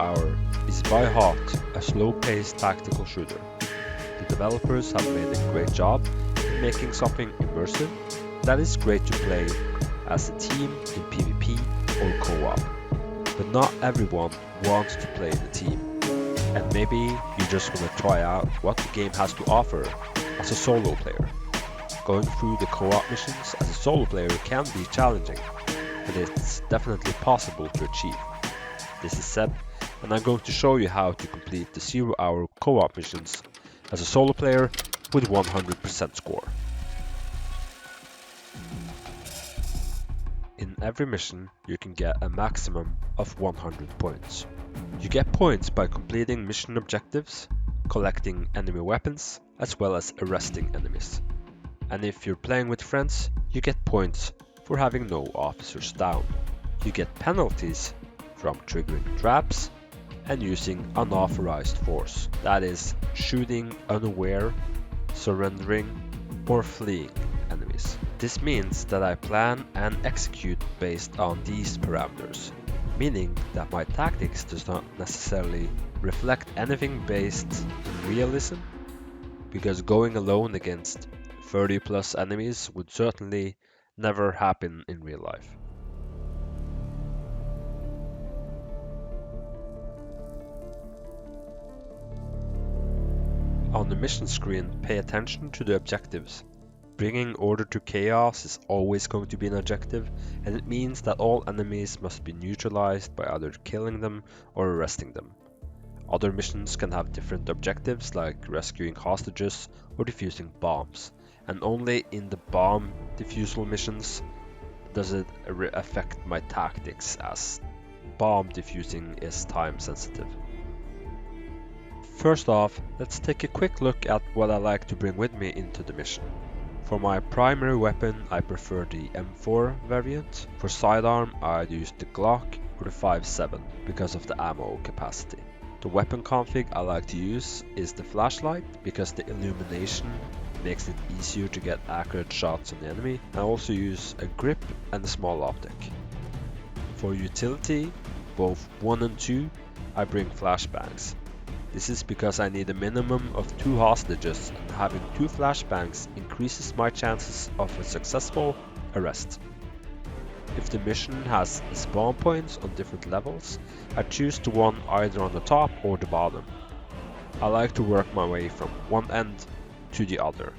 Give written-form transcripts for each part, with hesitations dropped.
Hour is by heart a slow-paced tactical shooter. The developers have made a great job in making something immersive that is great to play as a team in PvP or co-op. But not everyone wants to play in a team, and maybe you just want to try out what the game has to offer as a solo player. Going through the co-op missions as a solo player can be challenging, but it's definitely possible to achieve. This is Seb, and I'm going to show you how to complete the 0 hour co-op missions as a solo player with 100% score. In every mission, you can get a maximum of 100 points. You get points by completing mission objectives, collecting enemy weapons, as well as arresting enemies. And if you're playing with friends, you get points for having no officers down. You get penalties from triggering traps and using unauthorized force, that is, shooting unaware, surrendering, or fleeing enemies. This means that I plan and execute based on these parameters, meaning that my tactics does not necessarily reflect anything based in realism, because going alone against 30 plus enemies would certainly never happen in real life. On the mission screen, pay attention to the objectives. Bringing order to chaos is always going to be an objective, and it means that all enemies must be neutralized by either killing them or arresting them. Other missions can have different objectives, like rescuing hostages or defusing bombs, and only in the bomb defusal missions does it affect my tactics, as bomb defusing is time sensitive. First off, let's take a quick look at what I like to bring with me into the mission. For my primary weapon, I prefer the M4 variant. For sidearm, I'd use the Glock or the 5.7 because of the ammo capacity. The weapon config I like to use is the flashlight because the illumination makes it easier to get accurate shots on the enemy. I also use a grip and a small optic. For utility, both 1 and 2, I bring flashbangs. This is because I need a minimum of 2 hostages, and having 2 flashbangs increases my chances of a successful arrest. If the mission has spawn points on different levels, I choose the one either on the top or the bottom. I like to work my way from one end to the other.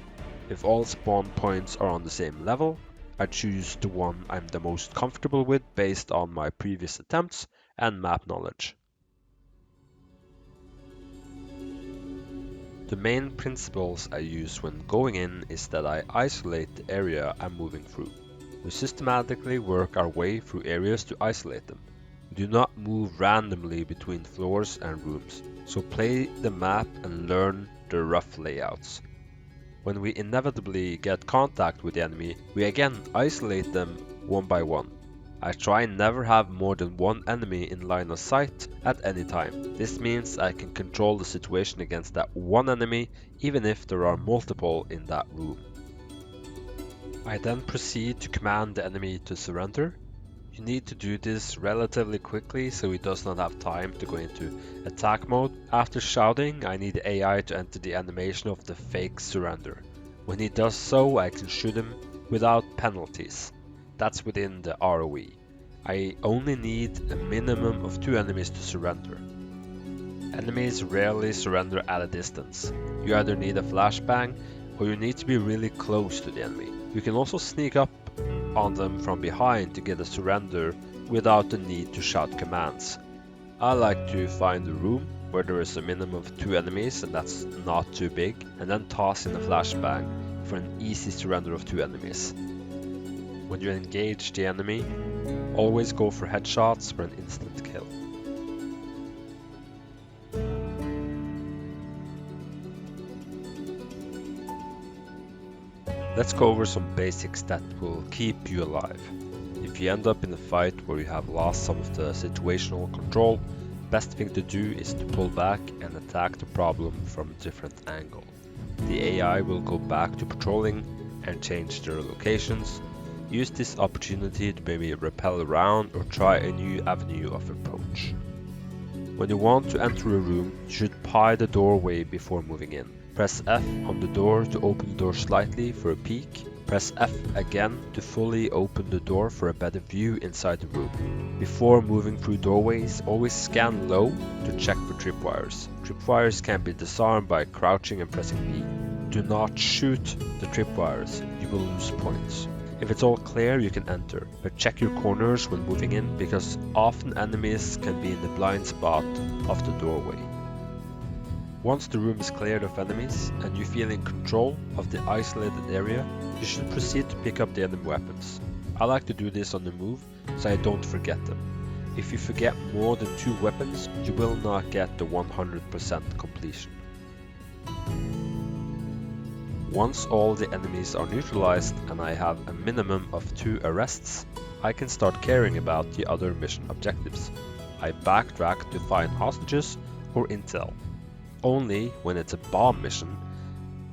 If all spawn points are on the same level, I choose the one I'm the most comfortable with based on my previous attempts and map knowledge. The main principles I use when going in is that I isolate the area I'm moving through. We systematically work our way through areas to isolate them. We do not move randomly between floors and rooms, so play the map and learn the rough layouts. When we inevitably get contact with the enemy, we again isolate them one by one. I try and never have more than one enemy in line of sight at any time. This means I can control the situation against that one enemy even if there are multiple in that room. I then proceed to command the enemy to surrender. You need to do this relatively quickly so he does not have time to go into attack mode. After shouting, I need the AI to enter the animation of the fake surrender. When he does so, I can shoot him without penalties. That's within the ROE. I only need a minimum of 2 enemies to surrender. Enemies rarely surrender at a distance. You either need a flashbang or you need to be really close to the enemy. You can also sneak up on them from behind to get a surrender without the need to shout commands. I like to find a room where there is a minimum of 2 enemies and that's not too big, and then toss in a flashbang for an easy surrender of 2 enemies. When you engage the enemy, always go for headshots for an instant kill. Let's go over some basics that will keep you alive. If you end up in a fight where you have lost some of the situational control, best thing to do is to pull back and attack the problem from a different angle. The AI will go back to patrolling and change their locations. Use this opportunity to maybe rappel around or try a new avenue of approach. When you want to enter a room, you should pie the doorway before moving in. Press F on the door to open the door slightly for a peek. Press F again to fully open the door for a better view inside the room. Before moving through doorways, always scan low to check for tripwires. Tripwires can be disarmed by crouching and pressing B. Do not shoot the tripwires, you will lose points. If it's all clear, you can enter, but check your corners when moving in because often enemies can be in the blind spot of the doorway. Once the room is cleared of enemies and you feel in control of the isolated area, you should proceed to pick up the enemy weapons. I like to do this on the move so I don't forget them. If you forget more than 2 weapons, you will not get the 100% completion. Once all the enemies are neutralized and I have a minimum of 2 arrests, I can start caring about the other mission objectives. I backtrack to find hostages or intel. Only when it's a bomb mission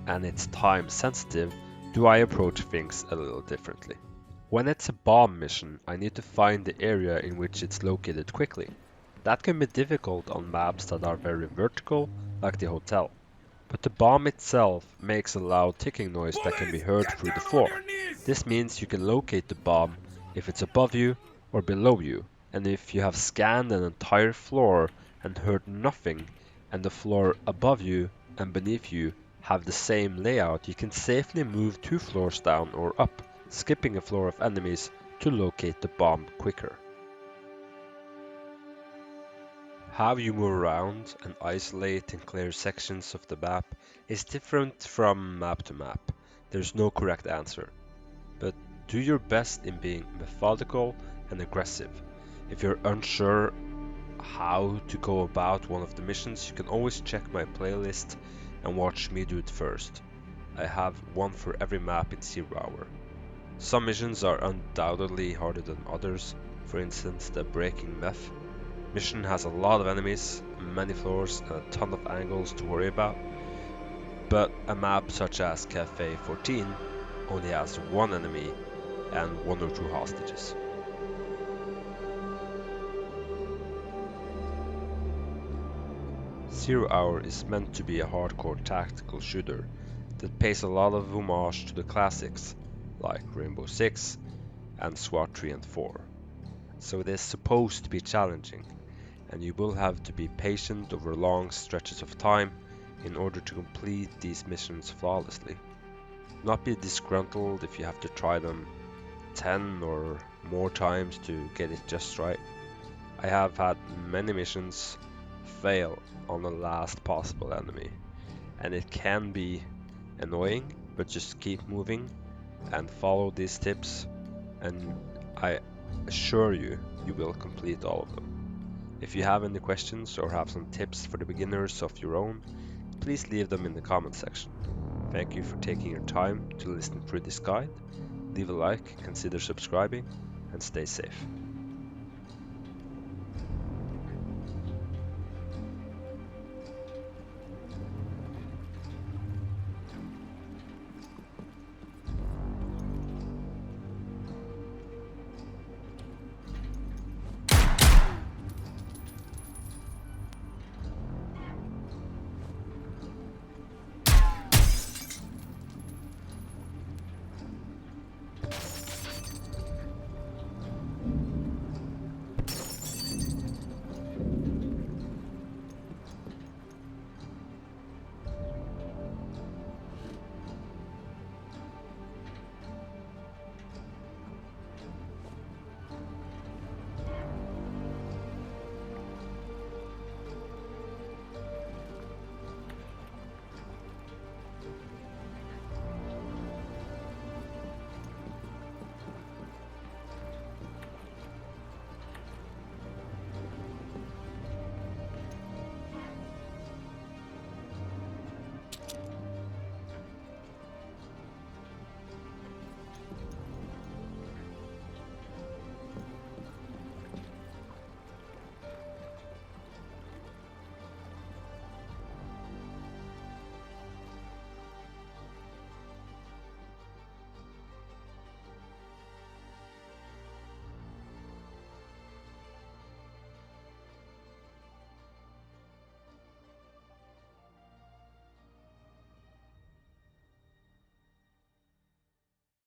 and it's time sensitive do I approach things a little differently. When it's a bomb mission, I need to find the area in which it's located quickly. That can be difficult on maps that are very vertical, like the hotel. But the bomb itself makes a loud ticking noise that can be heard through the floor. This means you can locate the bomb if it's above you or below you, and if you have scanned an entire floor and heard nothing, and the floor above you and beneath you have the same layout, you can safely move 2 floors down or up, skipping a floor of enemies to locate the bomb quicker. How you move around and isolate and clear sections of the map is different from map to map. There's no correct answer, but do your best in being methodical and aggressive. If you're unsure how to go about one of the missions, you can always check my playlist and watch me do it first. I have one for every map in 0 hour. Some missions are undoubtedly harder than others. For instance, the Breaking Meth mission has a lot of enemies, many floors and a ton of angles to worry about. But a map such as Cafe 14 only has 1 enemy and 1 or 2 hostages. Zero Hour is meant to be a hardcore tactical shooter that pays a lot of homage to the classics like Rainbow Six and SWAT 3 and 4. So it is supposed to be challenging, and you will have to be patient over long stretches of time in order to complete these missions flawlessly. Do not be disgruntled if you have to try them 10 or more times to get it just right. I have had many missions fail on the last possible enemy, and it can be annoying, but just keep moving and follow these tips and I assure you, you will complete all of them. If you have any questions or have some tips for the beginners of your own, please leave them in the comment section. Thank you for taking your time to listen through this guide. Leave a like, consider subscribing, and stay safe.